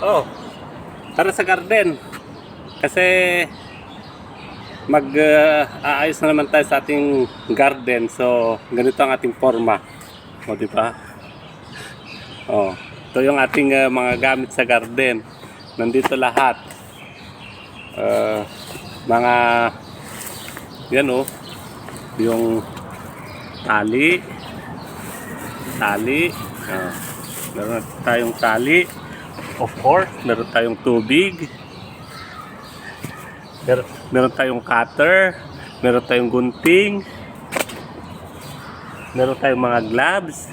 Oh, para sa garden. Kasi aayos na naman tayo sa ating garden. So, ganito ang ating forma. O, di ba? Oh, ito yung ating mga gamit sa garden. Nandito lahat. Mga yan oh, yung tali. Meron tayong tali. Of course, meron tayong tubig. Meron tayong cutter, meron tayong gunting, meron tayong mga gloves,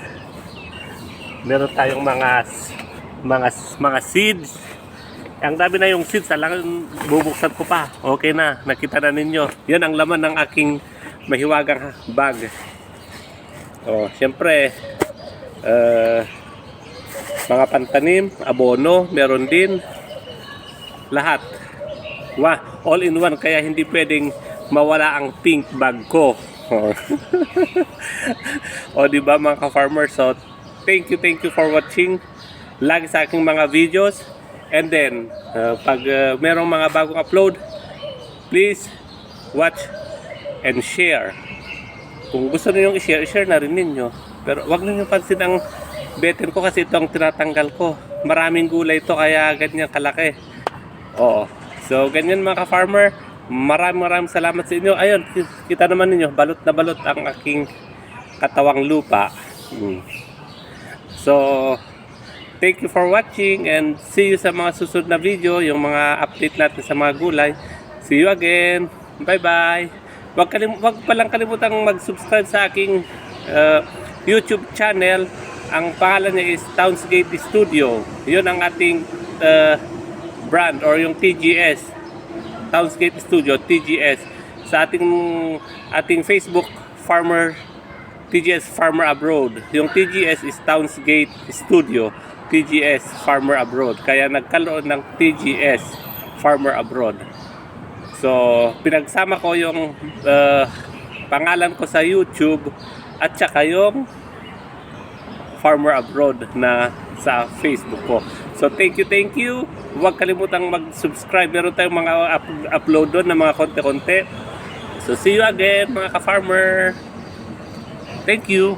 meron tayong mga seeds. Ang dami na yung seeds, alang bubuksan ko pa. Okay na, nakita na ninyo. Yan ang laman ng aking mahiwagang bag. Oh, syempre, mga pantanim, abono, meron din. Lahat. All in one, kaya hindi pwedeng mawala ang pink bag ko. O di ba mga ka-farmer? So thank you for watching lagi sa aking mga videos. And then pag merong mga bagong upload, please watch and share. Kung gusto niyo i-share na rin ninyo. Pero wag niyo pansin ang beten ko kasi itong tinatanggal ko. Maraming gulay ito kaya ganyan kalaki. Oo. So, ganyan mga ka-farmer, maraming salamat sa inyo. Ayun, kita naman ninyo, balot na balot ang aking katawang lupa. So, thank you for watching and see you sa mga susunod na video, yung mga update natin sa mga gulay. See you again. Bye-bye. Wag palang kalimutang mag-subscribe sa aking YouTube channel. Ang pangalan niya is Townsgate Studio. Yun ang ating brand or yung TGS, Townsgate Studio, TGS. Sa ating Facebook, TGS Farmer Abroad. Yung TGS is Townsgate Studio, TGS Farmer Abroad. Kaya nagkaroon ng TGS Farmer Abroad. So, pinagsama ko yung pangalan ko sa YouTube at saka yung Farmer Abroad na sa Facebook ko. So thank you. Huwag kalimutang mag-subscribe. Meron tayong mga upload doon na mga konti-konti. So see you again mga ka-farmer. Thank you.